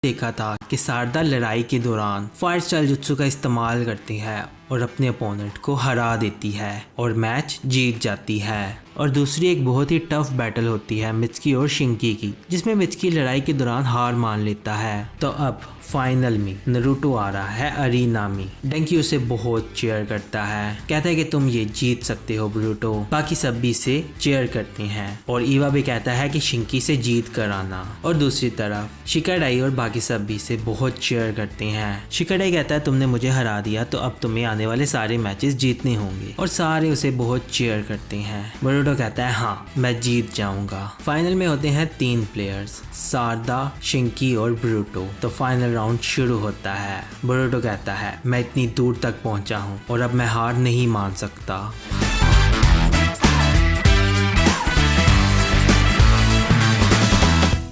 देखा था कि शारदा लड़ाई के दौरान फायर स्टाइल जुत्सु का इस्तेमाल करती है और अपने अपोनेंट को हरा देती है और मैच जीत जाती है। और दूसरी एक बहुत ही टफ बैटल होती है मित्सुकी और शिंकी की, जिसमें मित्सुकी लड़ाई के दौरान हार मान लेता है। तो अब फाइनल में नारुतो आ रहा है अरीना में। डेंकी उसे बहुत चीयर करता है, कहता है कि तुम ये जीत सकते हो ब्रूटो। बाकी सब भी इसे चीयर करते हैं और ईवा भी कहता है कि शिंकी से जीत कर आना। और दूसरी तरफ शिकाडाई और बाकी सब भी इसे बहुत चीयर करते हैं। शिकाडाई कहता है तुमने मुझे हरा दिया तो अब तुम्हें आने वाले सारे मैचेस जीतने होंगे, और सारे उसे बहुत चीयर करते हैं। ब्रूटो कहता है हाँ मैं जीत जाऊंगा। फाइनल में होते हैं 3 प्लेयर्स, शारदा, शिंकी और ब्रूटो। तो फाइनल राउंड शुरू होता है। ब्रूटो कहता है मैं इतनी दूर तक पहुंचा हूं और अब मैं हार नहीं मान सकता।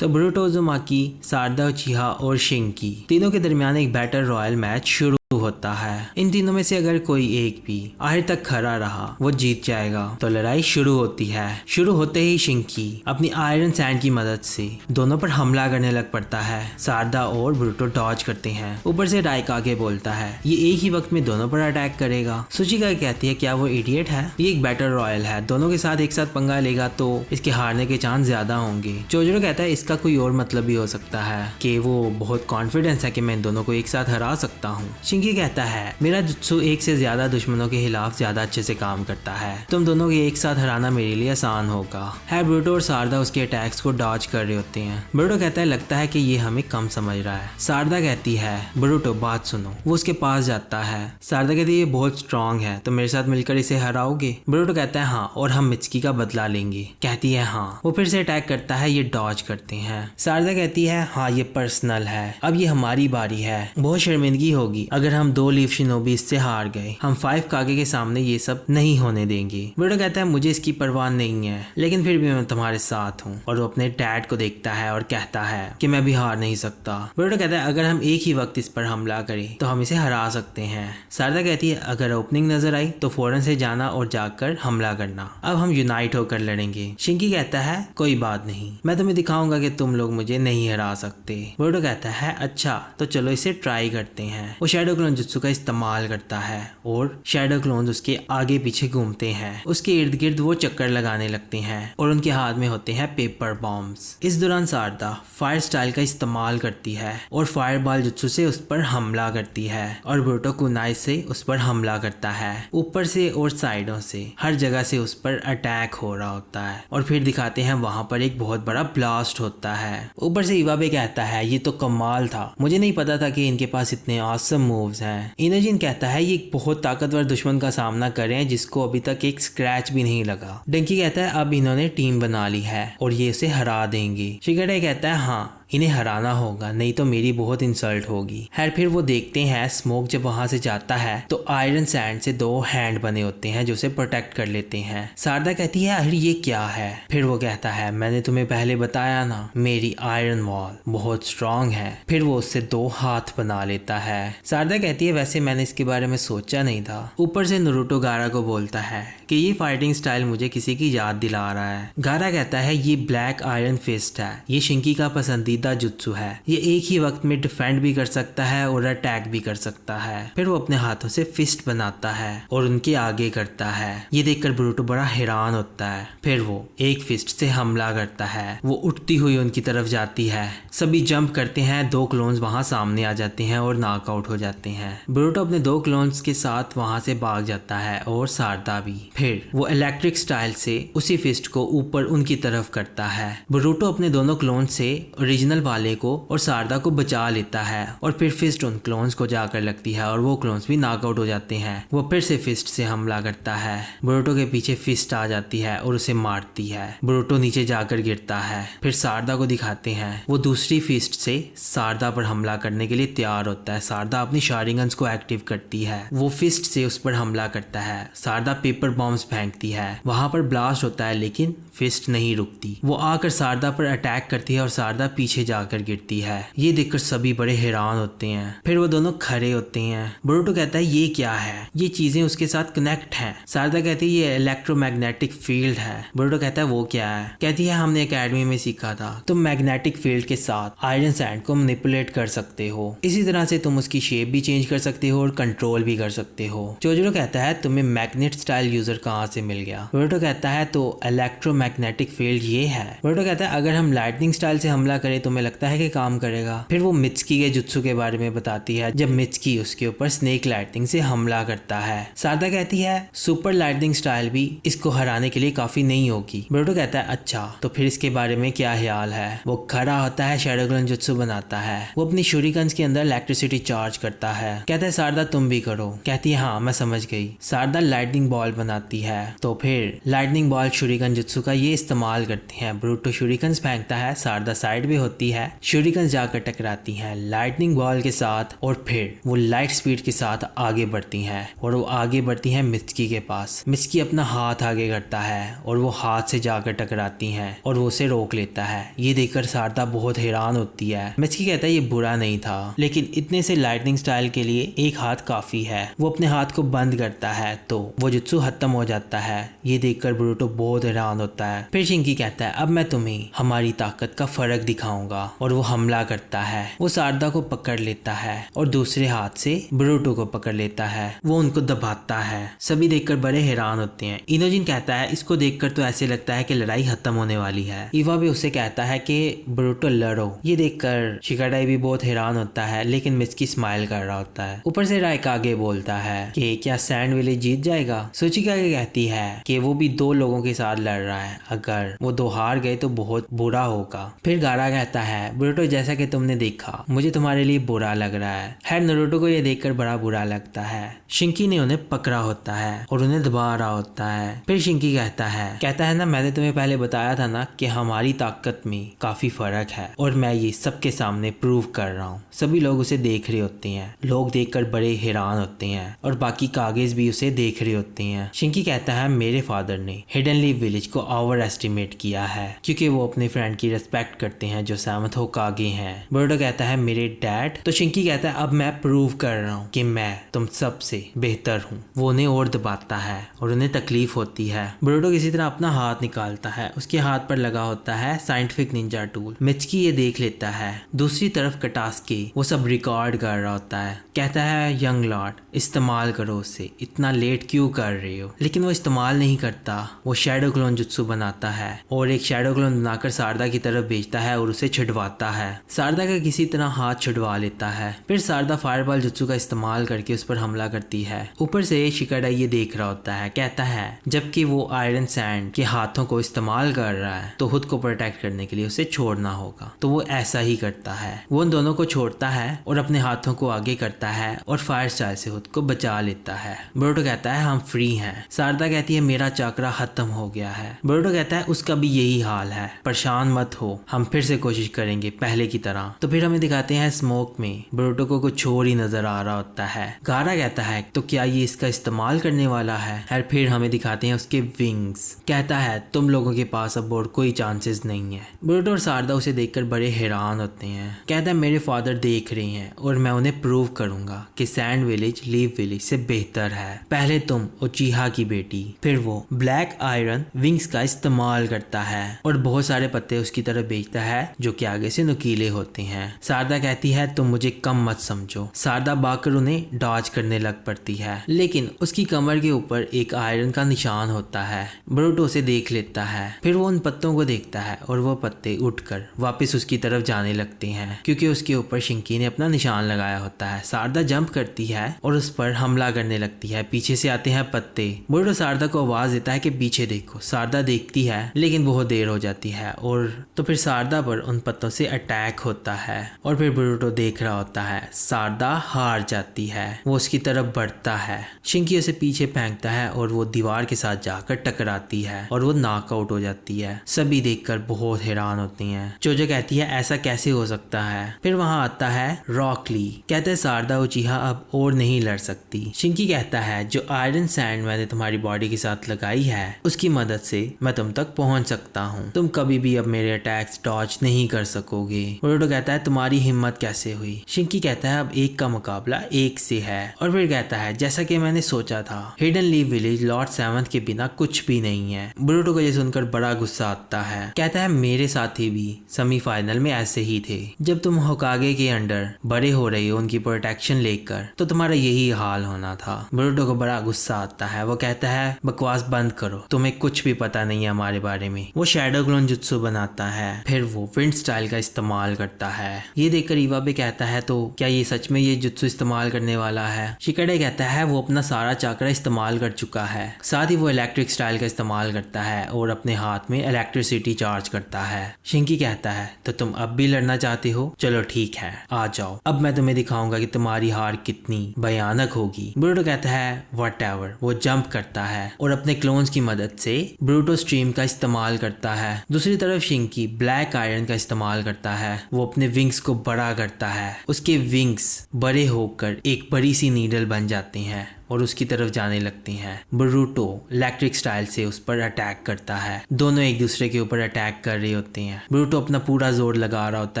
तो ब्रूटो, उज़ुमाकी, शारदा, उचिहा और शिंकी तीनों के दरमियान एक बैटल रॉयल मैच शुरू होता है। इन तीनों में से अगर कोई एक भी आखिर तक खड़ा रहा वो जीत जाएगा। तो लड़ाई शुरू होती है। शुरू होते ही शिंकी अपनी आयरन सैंड की मदद से दोनों पर हमला करने लग पड़ता है। शारदा और ब्रूटो डॉज करते हैं। ऊपर से राइक आगे बोलता है ये एक ही वक्त में दोनों पर अटैक करेगा। सुचिका कहती है क्या वो इडियट है, ये एक बैटल रॉयल है, दोनों के साथ एक साथ पंगा लेगा तो इसके हारने के चांस ज्यादा होंगे। जोजोरो कहता है इसका कोई और मतलब भी हो सकता है कि वो बहुत कॉन्फिडेंस है कि मैं इन दोनों को एक साथ हरा सकता हूँ। शिंकी कहता है मेरा जुत्सु एक से ज्यादा दुश्मनों के खिलाफ ज्यादा अच्छे से काम करता है, तुम दोनों के एक साथ हराना मेरे लिए आसान होगा। है ब्रूटो और शारदा उसके अटैक्स को डॉज कर रहे होते हैं। ब्रूटो कहता है लगता है कि ये हमें कम समझ रहा है। शारदा कहती है ब्रूटो बात सुनो। वो उसके पास जाता है। शारदा कहती है ये बहुत स्ट्रांग है, तो मेरे साथ मिलकर इसे हराओगे। ब्रूटो कहता है हाँ, और हम मित्सुकी का बदला लेंगे। कहती है हाँ। वो फिर से अटैक करता है, ये डॉज करते हैं। शारदा कहती है हाँ ये पर्सनल है, अब ये हमारी बारी है, बहुत शर्मिंदगी होगी अगर हम 2 लीफ शिनोबी इससे हार गए। हम 5 कागे के सामने ये सब नहीं होने देंगे। ब्रूटो कहता है मुझे इसकी परवाह नहीं है, लेकिन फिर भी मैं तुम्हारे साथ हूँ। और वो अपने डैड को देखता है और कहता है कि मैं भी हार नहीं सकता। ब्रूटो कहता है अगर हम एक ही वक्त इस पर हमला करें तो हम इसे हरा सकते हैं। शारदा कहती है अगर ओपनिंग नजर आई तो फौरन से जाना और जाकर हमला करना, अब हम यूनाइट होकर लड़ेंगे। शिंकी कहता है कोई बात नहीं, मैं तुम्हें दिखाऊंगा कि तुम लोग मुझे नहीं हरा सकते। ब्रूटो कहता है अच्छा तो चलो इसे ट्राई करते हैं। वो शैडो क्लोन जुत्सु का इस्तेमाल करता है और शैडो क्लोन्स उसके आगे पीछे घूमते हैं। उसके इर्द गिर्द वो चक्कर लगाने लगते हैं और उनके हाथ में होते हैं पेपर बॉम्ब्स। इस दौरान शारदा फायर स्टाइल का इस्तेमाल करती है और फायर बॉल जुत्सु से उस पर हमला करती है और ब्रूटो कुनाई से उस पर हमला करता है। ऊपर से और साइडों से हर जगह से उस पर अटैक हो रहा होता है और फिर दिखाते हैं वहां पर एक बहुत बड़ा ब्लास्ट होता है। ऊपर से इवाबे कहता है ये तो कमाल था, मुझे नहीं पता था कि इनके पास इतने ऑसम मूव्स हैं। इनोजिन कहता है ये एक बहुत ताकतवर दुश्मन का सामना कर रहे हैं जिसको अभी तक एक स्क्रैच भी नहीं लगा। डेंकी कहता है अब इन्होंने टीम बना ली है और ये इसे हरा देंगे। शिकाडाई कहता है हाँ इन्हें हराना होगा, नहीं तो मेरी बहुत इंसल्ट होगी। खैर फिर वो देखते हैं स्मोक जब वहां से जाता है तो आयरन सैंड से 2 हैंड बने होते हैं जो उसे प्रोटेक्ट कर लेते हैं। शारदा कहती है अरे ये क्या है। फिर वो कहता है मैंने तुम्हें पहले बताया ना, मेरी आयरन वॉल बहुत स्ट्रांग है। फिर वो उससे 2 हाथ बना लेता है। शारदा कहती है वैसे मैंने इसके बारे में सोचा नहीं था। ऊपर से नारुतो गारा को बोलता है कि ये फाइटिंग स्टाइल मुझे किसी की याद दिला रहा है। गारा कहता है ये ब्लैक आयरन फिस्ट है, ये शिंकी का पसंदीदा जुत्सु है, ये एक ही वक्त में डिफेंड भी कर सकता है और अटैक भी कर सकता है। फिर वो अपने हाथों से फिस्ट बनाता है और उनके आगे करता है। ये देखकर ब्रूटो बड़ा हैरान होता है। फिर वो एक फिस्ट से हमला करता है, वो उठती हुई उनकी तरफ जाती है। सभी जंप करते हैं, 2 क्लोन्स वहां सामने आ जाते हैं और नॉकआउट हो जाते हैं। ब्रूटो अपने 2 क्लोन्स के साथ वहां से भाग जाता है और शारदा भी। फिर वो इलेक्ट्रिक स्टाइल से उसी फिस्ट को ऊपर उनकी तरफ करता है। ब्रूटो अपने दोनों क्लोन से ओरिजिनल वाले को और शारदा को बचा लेता है और फिर फिस्ट उन क्लोन्स को जाकर लगती है और वो क्लोन्स भी नॉकआउट हो जाते हैं। वो फिर से फिस्ट से हमला करता है। ब्रूटो के पीछे फिस्ट आ जाती है और उसे मारती है। ब्रूटो नीचे जाकर गिरता है। फिर शारदा को दिखाते हैं, वो दूसरी फिस्ट से शारदा पर हमला करने के लिए तैयार होता है। शारदा अपनी शारिंगन्स को एक्टिव करती है, वो फिस्ट से उस पर हमला करता है। शारदा पेपर बॉम्ब्स फेंकती है, वहां पर ब्लास्ट होता है लेकिन फिस्ट नहीं रुकती। वो आकर शारदा पर अटैक करती है और शारदा पीछे पीछे जाकर गिरती है। ये देखकर सभी बड़े हैरान होते हैं। फिर वो दोनों खड़े होते हैं। बोरुतो कहता है ये क्या है, ये चीजें उसके साथ कनेक्ट हैं। शारदा कहती है ये इलेक्ट्रोमैग्नेटिक फील्ड है। बोरुतो कहता है वो क्या है। कहती है हमने एकेडमी में सीखा था, तुम मैग्नेटिक फील्ड के साथ आयरन सैंड को मैनिपुलेट कर सकते हो, इसी तरह से तुम उसकी शेप भी चेंज कर सकते हो और कंट्रोल भी कर सकते हो। जोजोरो कहता है तुम्हें मैग्नेट स्टाइल यूजर कहाँ से मिल गया। बोरुतो कहता है तो इलेक्ट्रोमैग्नेटिक फील्ड ये है। बोरुतो कहता है अगर हम लाइटनिंग स्टाइल से हमला करें तुम्हें लगता है कि काम करेगा। फिर वो मित्सुकी के जुत्सु के बारे में बताती है जब मित्सुकी उसके ऊपर स्नेक लाइटनिंग से हमला करता है। शारदा कहती है सुपर लाइटनिंग स्टाइल भी इसको हराने के लिए काफी नहीं होगी। बोरुतो कहता है अच्छा तो फिर इसके बारे में क्या ख्याल है। वो खड़ा होता है, शैडो क्लोन जुत्सु बनाता है। वो अपनी शूरिकन्स के अंदर इलेक्ट्रिसिटी चार्ज करता है। कहता है शारदा तुम भी करो। कहती है हाँ मैं समझ गई। शारदा लाइटनिंग बॉल बनाती है तो फिर लाइटनिंग बॉल शूरिकन जुत्सु का ये इस्तेमाल करते हैं। बोरुतो शूरिकन्स फेंकता है, शारदा साइड में होती है, शूरिकन्स जाकर टकराती हैं लाइटनिंग बॉल के साथ और फिर वो लाइट स्पीड के साथ आगे बढ़ती हैं और वो आगे बढ़ती हैं मित्सुकी के पास। मित्सुकी अपना हाथ आगे करता है और वो हाथ से जाकर टकराती हैं और वो उसे रोक लेता है। ये देखकर शारदा बहुत हैरान होती है। मित्सुकी कहता है ये बुरा नहीं था, लेकिन इतने से लाइटनिंग स्टाइल के लिए एक हाथ काफी है। वो अपने हाथ को बंद करता है तो वो जुत्सु खत्म हो जाता है। ये देखकर बोरुतो बहुत हैरान होता है। फिर शिंकी कहता है अब मैं तुम्हें हमारी ताकत का फर्क दिखाऊंगा और वो हमला करता है। वो शारदा को पकड़ लेता है और दूसरे हाथ से बोरुतो को पकड़ लेता है। वो उनको दबाता है। सभी देखकर बड़े हैरान होते हैं। इनोजिन कहता है इसको देखकर तो ऐसे लगता है कि लड़ाई खत्म होने वाली है। इवा भी उससे कहता है कि बोरुतो लड़ो। ये देखकर शिकाडाई भी बहुत हैरान होता है, लेकिन मित्सुकी स्माइल कर रहा होता है। ऊपर से राइकागे बोलता है कि क्या सैंड विलेज जीत जाएगा। सुचिकागे कहती है कि वो भी दो लोगों के साथ लड़ रहा है, अगर वो दो हार गए तो बहुत बुरा होगा। फिर गारा कहता है बोरुतो जैसा कि तुमने देखा मुझे तुम्हारे लिए बुरा लग रहा है। खैर नारुतो को ये देखकर बड़ा बुरा लगता है। शिंकी ने उन्हें पकड़ा होता है और उन्हें दबा रहा होता है। फिर शिंकी कहता है ना मैंने तुम्हें पहले बताया था ना कि हमारी ताकत में काफी फर्क है और मैं ये सबके सामने प्रूव कर रहा हूँ। सभी लोग उसे देख रहे होते हैं। लोग देखकर बड़े हैरान होते हैं और बाकी कागेज भी उसे देख रहे होते हैं। शिंकी कहता है मेरे फादर ने हिडन लीफ विलेज को ओवर एस्टिमेट किया है क्योंकि वो अपने फ्रेंड की रिस्पेक्ट करते हैं जो सेवंथ होकागे हैं। बोरुतो कहता है मेरे डैड। तो शिंकी कहता है अब मैं प्रूव कर रहा हूँ कि मैं तुम सबसे बेहतर हूँ। वो उन्हें और दबाता है और उन्हें तकलीफ होती है। बोरुतो किसी तरह अपना हाथ निकालता है। उसके हाथ पर लगा होता है साइंटिफिक निंजा टूल। मित्सुकी ये देख लेता है। दूसरी तरफ कटास्की वो सब रिकॉर्ड कर रहा होता है। कहता है यंग लॉर्ड इस्तेमाल करो उसे, इतना लेट क्यों कर रहे हो। लेकिन वो इस्तेमाल नहीं करता। वो शैडो क्लोन जुत्सु बनाता है और एक शैडो क्लोन बनाकर शारदा की तरफ भेजता है और उसे छिड़वाता है। शारदा का किसी तरह हाथ छिड़वा लेता है। फिर शारदा फायरबॉल जुत्सु का इस्तेमाल करके उस पर हमला करती है। ऊपर से शिकाडा ये देख रहा होता है। कहता है जबकि वो आयरन सैंड के हाथों को इस्तेमाल कर रहा है तो खुद को प्रोटेक्ट करने के लिए उसे छोड़ना होगा, तो वो ऐसा ही करता है। वो उन दोनों को छोड़ता है और अपने हाथों को आगे करता है और फायर स्टाइल से खुद को बचा लेता है। बोरुतो कहता है हम फ्री हैं। शारदा कहती है मेरा चक्रा खत्म हो गया है। बोरुतो कहता है उसका भी यही हाल है, परेशान मत हो, हम फिर से कोशिश करेंगे पहले की तरह। तो फिर हमें दिखाते हैं स्मोक में बोरुतो को कुछ और ही नजर आ रहा होता है। गारा कहता है तो क्या ये इसका इस्तेमाल करने वाला है। और फिर हमें दिखाते हैं उसके विंग्स। कहता है तुम लोगों के पास अब और कोई चांसेस नहीं है। बोरुतो और शारदा उसे देखकर बड़े हैरान होते हैं। कहता है मेरे फादर देख रहे हैं और मैं उन्हें प्रूव करूंगा कि सैंड विलेज लीफ विलेज से बेहतर है। पहले तुम उचिहा की बेटी। फिर वो ब्लैक आयरन विंग्स का इस्तेमाल करता है और बहुत सारे पत्ते उसकी तरफ भेजता है जो कि आगे से नुकीले होते हैं। शारदा कहती है तुम मुझे कम मत समझो। शारदा बाकर उन्हें डॉज करने लग पड़ती है, लेकिन उसकी कमर के ऊपर एक आयरन का निशान होता है। बोरुतो उसे देख लेता है। फिर वो उन पत्तों को देखता है और वो पत्ते उठकर वापस उसकी तरफ जाने लगते हैं क्योंकि उसके ऊपर शिंकी ने अपना निशान लगाया होता है। शारदा जंप करती है और उस पर हमला करने लगती है। पीछे से आते हैं पत्ते। बोरुतो शारदा को आवाज देता है कि पीछे देखो। शारदा देखती है लेकिन बहुत देर हो जाती है और तो फिर शारदा पर उन पत्तों से अटैक होता है और फिर बोरुतो देख रहा होता है। शारदा हार जाती है। वो उसकी तरफ बढ़ता है। शिंकी उसे पीछे फेंकता है और वो दीवार के साथ जाकर टकराती है और वो नॉकआउट हो जाती है। सभी देखकर बहुत हैरान होती हैं। जोजो कहती है ऐसा कैसे हो सकता है। फिर वहां आता है रॉक ली। कहते हैं शारदा उचिहा अब और नहीं लड़ सकती। शिंकी कहता है जो आयरन सैंड मैंने तुम्हारी बॉडी के साथ लगाई है उसकी मदद से मैं तुम तक पहुंच सकता हूँ। तुम कभी भी अब मेरे अटैक्स डॉज नहीं कर सकोगे। बोरुटो कहता है तुम्हारी हिम्मत कैसे हुई। शिंकी कहता है अब एक का मुकाबला एक से है और फिर कहता है जैसा कि मैंने सोचा था, hidden leaf village Lord seventh के बिना कुछ भी नहीं है। बोरुटो को ये सुनकर बड़ा गुस्सा आता है। कहता है मेरे साथी भी सेमीफाइनल में ऐसे ही थे। जब तुम होकागे के अंडर बड़े हो रहे हो उनकी प्रोटेक्शन लेकर, तो तुम्हारा यही हाल होना था। बोरुटो को बड़ा गुस्सा आता है। वो कहता है बकवास बंद करो, तुम्हें कुछ भी पता नहीं है हमारे बारे में। वो शैडो क्लोन जुत्सु बनाता है, फिर वो विंड स्टाइल का इस्तेमाल करता है। ये देखकर इवाबे कहता है तो क्या ये सच में ये जुत्सु इस्तेमाल करने वाला है। शिकाडे कहता है वो अपना सारा चाकरा इस्तेमाल कर चुका है। साथ ही वो इलेक्ट्रिक स्टाइल का इस्तेमाल करता है और अपने हाथ में इलेक्ट्रिसिटी चार्ज करता है। शिंकी कहता है तो तुम अब भी लड़ना चाहते हो, चलो ठीक है आ जाओ, अब मैं तुम्हें दिखाऊंगा कि तुम्हारी हार कितनी भयानक होगी। बोरुटो कहता है व्हाटएवर। वो जंप करता है और अपने क्लोन्स की मदद से बोरुटो स्ट्रीम का इस्तेमाल करता है। दूसरी तरफ शिंकी ब्लैक आयरन का इस्तेमाल करता है। वो अपने विंग्स को बड़ा करता है। उसके विंग्स बड़े होकर एक बड़ी सी नीडल बन जाती हैं और उसकी तरफ जाने लगती हैं। बोरुटो इलेक्ट्रिक स्टाइल से उस पर अटैक करता है। दोनों एक दूसरे के ऊपर अटैक कर रहे होते हैं। बोरुटो अपना पूरा जोर लगा रहा होता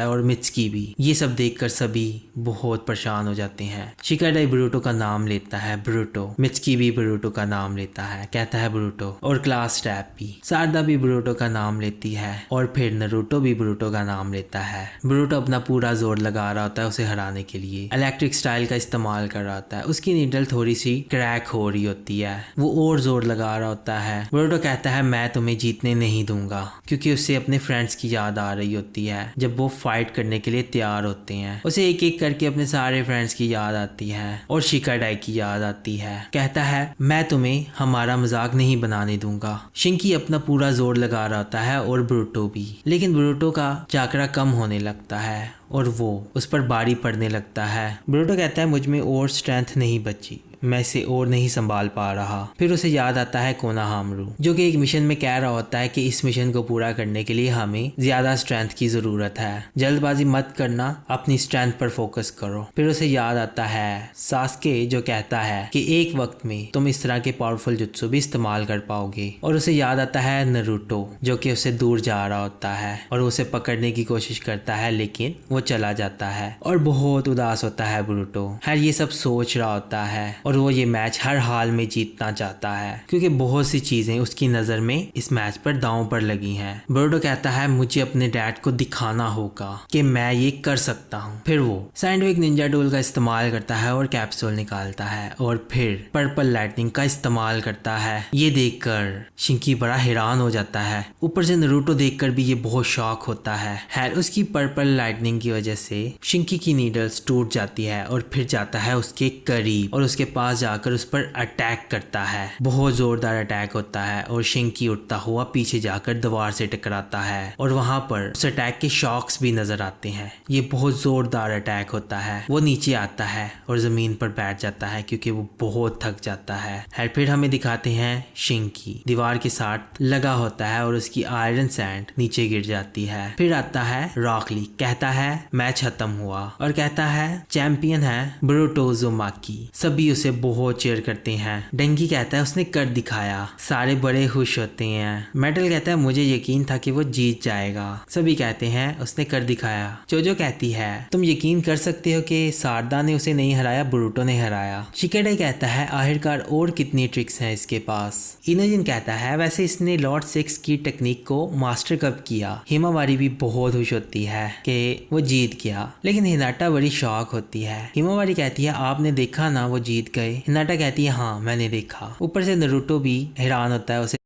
है और मित्सुकी भी। ये सब देखकर सभी बहुत परेशान हो जाते हैं। शिकाडे बोरुटो का नाम लेता है बोरुटो। मित्सुकी भी बोरुटो का नाम लेता है, कहता है बोरुटो। और क्लास टैप भी। सारदा भी बोरुटो का नाम लेती है और फिर नारुतो भी बोरुटो का नाम लेता है। बोरुटो अपना पूरा जोर लगा रहा होता है उसे हराने के लिए। इलेक्ट्रिक स्टाइल का इस्तेमाल कर रहा होता है। उसकी नीडल थोड़ी सी क्रैक हो रही होती है। वो और जोर लगा रहा होता है। बोरुटो कहता है मैं तुम्हें जीतने नहीं दूंगा, क्योंकि उसे अपने फ्रेंड्स की याद आ रही होती है जब वो फाइट करने के लिए तैयार होते हैं। उसे एक एक करके अपने सारे फ्रेंड्स की याद आती है और शिकाडाई की याद आती है। कहता है मैं तुम्हें हमारा मजाक नहीं बनाने दूंगा। शिंकी अपना पूरा जोर लगा रहा होता है और बोरुटो भी, लेकिन बोरुटो का चाकरा कम होने लगता है और वो उस पर भारी पड़ने लगता है। बोरुटो कहता है मुझ में और स्ट्रेंथ नहीं बची, मैं इसे और नहीं संभाल पा रहा। फिर उसे याद आता है कोनोहामारू, जो कि एक मिशन में कह रहा होता है कि इस मिशन को पूरा करने के लिए हमें ज्यादा स्ट्रेंथ की जरूरत है, जल्दबाजी मत करना, अपनी स्ट्रेंथ पर फोकस करो। फिर उसे याद आता है सास्के, जो कहता है कि एक वक्त में तुम इस तरह के पावरफुल जुत्सु भी इस्तेमाल कर पाओगे। और उसे याद आता है नारुतो, जो कि उससे दूर जा रहा होता है और उसे पकड़ने की कोशिश करता है, लेकिन वो चला जाता है और बहुत उदास होता है बोरुटो। हर ये सब सोच रहा होता है और वो ये मैच हर हाल में जीतना चाहता है, क्योंकि बहुत सी चीजें उसकी नजर में इस मैच पर दांव पर लगी हैं। बोरुटो कहता है मुझे अपने डैड को दिखाना होगा कि मैं ये कर सकता हूँ। फिर वो साइंटिफिक निंजा टूल का इस्तेमाल करता है और कैप्सूल निकालता है और फिर पर्पल लाइटनिंग का इस्तेमाल करता है। ये देखकर शिंकी बड़ा हैरान हो जाता है। ऊपर से नारुतो देखकर भी ये बहुत शॉक होता है। खैर उसकी पर्पल लाइटनिंग की वजह से शिंकी की नीडल्स टूट जाती है और फिर जाता है उसके करीब और उसके पास जाकर उस पर अटैक करता है। बहुत जोरदार अटैक होता है और शिंकी उठता हुआ पीछे जाकर दीवार से टकराता है और वहां पर उस अटैक के शॉक्स भी नजर आते हैं। ये बहुत जोरदार अटैक होता है। वो नीचे आता है और जमीन पर बैठ जाता है क्योंकि वो बहुत थक जाता है। फिर हमें दिखाते हैं शिंकी दीवार के साथ लगा होता है और उसकी आयरन सैंड नीचे गिर जाती है। फिर आता है रॉकली, कहता है मैच खत्म हुआ और कहता है चैंपियन है बोरुटो उज़ुमाकी। सभी उसे बहुत चेयर करते हैं। डेंगी कहता है उसने कर दिखाया, सारे बड़े खुश होते हैं। मेटल कहता है मुझे यकीन था कि वो जीत जाएगा। सभी कहते हैं उसने कर दिखाया। जोजो कहती है तुम यकीन कर सकते हो कि सारदा ने उसे नहीं हराया, बोरुटो ने हराया। शिकाडे कहता है आखिरकार और कितनी ट्रिक्स हैं इसके पास। इनोजिन कहता है वैसे इसने लॉर्ड 6 की टेक्निक को मास्टर कब किया। हिमावारी भी बहुत खुश होती है कि वो जीत गया, लेकिन हिनाटा बड़ी शॉक होती है। हिमावारी कहती है आपने देखा ना वो जीत गए। हिनाटा कहती है हाँ मैंने देखा। ऊपर से नारुतो भी हैरान होता है उसे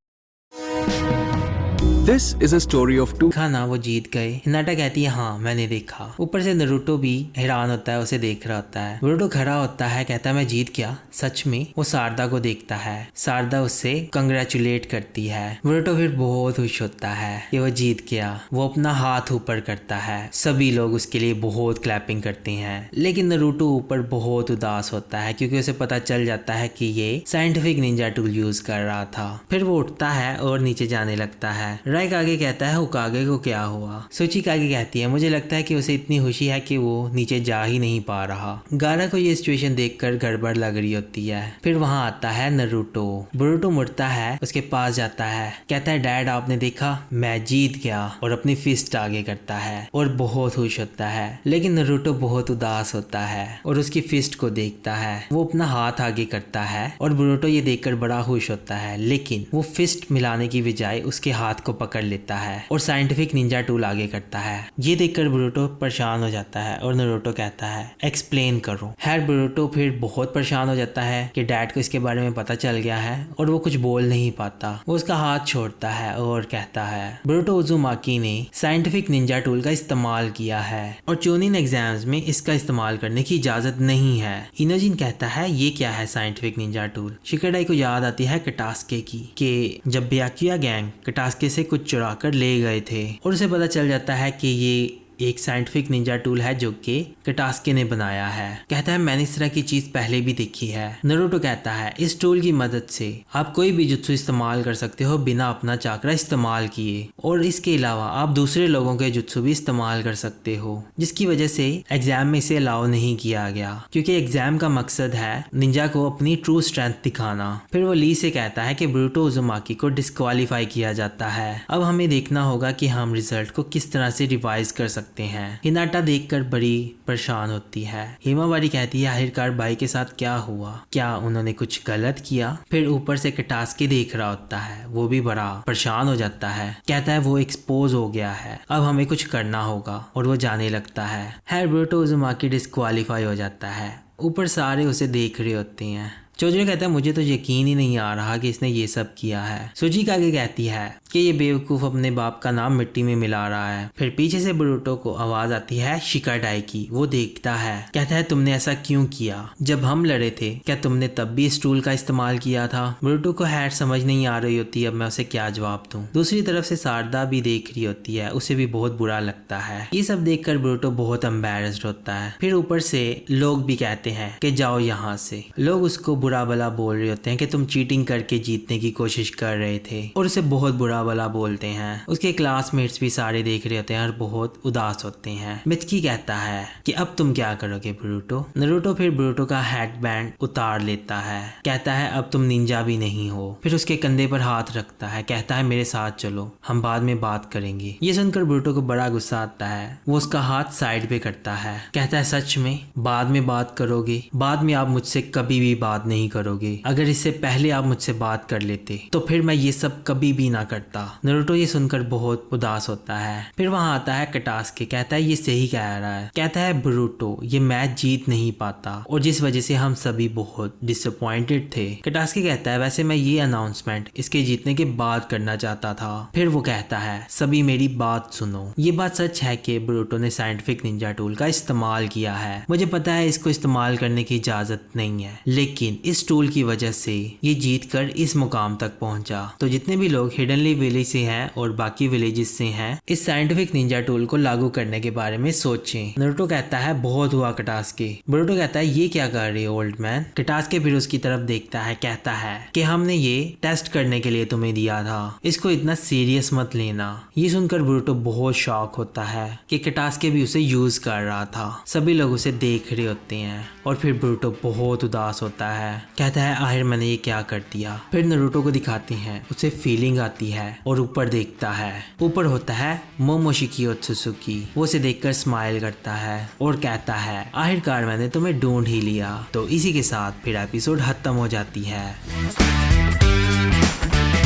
This is a story of two. खाना वो जीत गए। हिनाटा कहती है हाँ मैंने देखा। ऊपर से नारुतो भी हैरान होता है, उसे देख रहा होता है। बोरुटो खड़ा होता है, कहता है मैं जीत गया सच में। वो सारदा को देखता है। सारदा उससे कंग्रेचुलेट करती है। बोरुटो फिर बहुत खुश होता है कि वो जीत गया। वो अपना हाथ ऊपर करता है। सभी लोग उसके लिए बहुत क्लैपिंग करते हैं, लेकिन नारुतो ऊपर बहुत उदास होता है क्योंकि उसे पता चल जाता है कि ये साइंटिफिक निंजा टूल यूज कर रहा था। फिर वो उठता है और नीचे जाने लगता है। राइक आगे कहता है होकागे को क्या हुआ। सुचिक आगे कहती है मुझे लगता है कि उसे इतनी खुशी है कि वो नीचे जा ही नहीं पा रहा। गारा को ये सिचुएशन देखकर गड़बड़ लग रही होती है। फिर वहाँ आता है नरूटो। बोरुटो मुड़ता है, उसके पास जाता है, कहता है डैड आपने देखा मैं जीत गया, और अपनी फिस्ट आगे करता है और बहुत खुश होता है। लेकिन नरूटो बहुत उदास होता है और उसकी फिस्ट को देखता है। वो अपना हाथ आगे करता है और बोरुटो ये देखकर बड़ा खुश होता है, लेकिन वो फिस्ट मिलाने की बजाय उसके हाथ को पकड़ लेता है और साइंटिफिक निंजा टूल आगे करता है। ये देखकर बोरुटो परेशान हो जाता है और नरूटो कहता है एक्सप्लेन करो। खैर बोरुटो फिर बहुत परेशान हो जाता है कि डैड को इसके बारे में पता चल गया है और वो कुछ बोल नहीं पाता। वो उसका हाथ छोड़ता है और कहता है बोरुटो उजुमाकी ने साइंटिफिक निंजा टूल का इस्तेमाल किया है और चोनिन एग्जाम्स में इसका इस्तेमाल करने की इजाजत नहीं है। इनोजिन कहता है ये क्या है साइंटिफिक निंजा टूल। शिकाडाई को याद आती है कटास्के की कि जब ब्याकुया गैंग कटास्के से कुछ चुरा कर ले गए थे और उसे पता चल जाता है कि ये एक साइंटिफिक निंजा टूल है जो कि कटास्के ने बनाया है। कहता है मैंने इस तरह की चीज पहले भी देखी है। नरूटो कहता है इस टूल की मदद से आप कोई भी जुत्सु इस्तेमाल कर सकते हो बिना अपना चाकरा इस्तेमाल किए, और इसके अलावा आप दूसरे लोगों के जुत्सु भी इस्तेमाल कर सकते हो, जिसकी वजह से एग्जाम में इसे अलाउ नहीं किया गया क्योंकि एग्जाम का मकसद है निंजा को अपनी ट्रू स्ट्रेंथ दिखाना। फिर वो ली से कहता है कि बोरुटो उजुमाकी को डिस्क्वालीफाई किया जाता है। अब हमें देखना होगा कि हम रिजल्ट को किस तरह से रिवाइज कर सकते हैं। हिनाटा देखकर बड़ी परेशान होती है। हिमावारी कहती है आखिरकार भाई के साथ क्या हुआ, क्या उन्होंने कुछ गलत किया। फिर ऊपर से कटास्के देख रहा होता है, वो भी बड़ा परेशान हो जाता है। कहता है वो एक्सपोज हो गया है, अब हमें कुछ करना होगा, और वो जाने लगता है। बोरुटो उजुमाकी डिस्क्वालीफाई हो जाता है। ऊपर सारे उसे देख रहे होते हैं। चोजो कहता है मुझे तो यकीन ही नहीं आ रहा कि इसने ये सब किया है। सुजी आगे कहती है कि ये बेवकूफ अपने बाप का नाम मिट्टी में मिला रहा है। फिर पीछे से बोरुटो को आवाज आती है शिकाडाई की। वो देखता है, कहता है तुमने ऐसा क्यों किया, जब हम लड़े थे क्या तुमने तब भी इस टूल का इस्तेमाल किया था। बोरुटो को हैर समझ नहीं आ रही होती अब मैं उसे क्या जवाब दूं। दूसरी तरफ से सारदा भी देख रही होती है, उसे भी बहुत बुरा लगता है। ये सब देखकर बोरुटो बहुत एम्बैरेस्ड होता है। फिर ऊपर से लोग भी कहते हैं कि जाओ यहाँ से। लोग उसको बुरा भला बोल रहे होते हैं कि तुम चीटिंग करके जीतने की कोशिश कर रहे थे, और उसे बहुत बुरा भला बोलते हैं। उसके क्लासमेट्स भी सारे देख रहे होते हैं और बहुत उदास होते हैं। मित्सुकी कहता है कि अब तुम क्या करोगे बोरुटो। नरूटो फिर बोरुटो का हेडबैंड उतार लेता है, कहता है अब तुम निंजा भी नहीं हो। फिर उसके कंधे पर हाथ रखता है, कहता है मेरे साथ चलो, हम बाद में बात करेंगे। ये सुनकर बोरुटो को बड़ा गुस्सा आता है। वो उसका हाथ साइड पे करता है, कहता है सच में बाद में बात करोगे। बाद में आप मुझसे कभी भी बात नहीं करोगे। अगर इससे पहले आप मुझसे बात कर लेते तो फिर मैं ये सब कभी भी ना करता। नरूटो ये सुनकर बहुत उदास होता है। फिर वहां आता है कटास्के, कहता है ये सही कह रहा है। कहता है बोरुटो ये मैच जीत नहीं पाता और जिस वजह से हम सभी बहुत डिसअपॉइंटेड थे। कटास्के कहता है वैसे मैं ये अनाउंसमेंट इसके जीतने के बाद करना चाहता था। फिर वो कहता है सभी मेरी बात सुनो। ये बात सच है कि बोरुटो ने साइंटिफिक निंजा टूल का इस्तेमाल किया है। मुझे पता है इसको इस्तेमाल करने की इजाजत नहीं है, लेकिन इस टूल की वजह से ये जीत कर इस मुकाम तक पहुंचा। तो जितने भी लोग हिडनली विलेज से हैं और बाकी विलेजेस से हैं, इस साइंटिफिक निंजा टूल को लागू करने के बारे में सोचें। नरूटो कहता है बहुत हुआ कटास्के। बोरुटो कहता है ये क्या कर रहे हो ओल्ड मैन। कटास्के फिर उसकी तरफ देखता है, कहता है कि हमने ये टेस्ट करने के लिए तुम्हें दिया था, इसको इतना सीरियस मत लेना। ये सुनकर बोरुटो बहुत शॉक होता है कि कटास्के भी उसे यूज कर रहा था। सभी लोग उसे देख रहे होते हैं और फिर बोरुटो बहुत उदास होता है, कहता है आखिर मैंने ये क्या कर दिया। फिर नरूटो को दिखाती हैं, उसे फीलिंग आती है और ऊपर देखता है। ऊपर होता है मोमोशिकी ओत्सुकी। वो उसे देखकर स्माइल करता है और कहता है आखिरकार मैंने तुम्हें ढूंढ ही लिया। तो इसी के साथ फिर एपिसोड खत्म हो जाती है।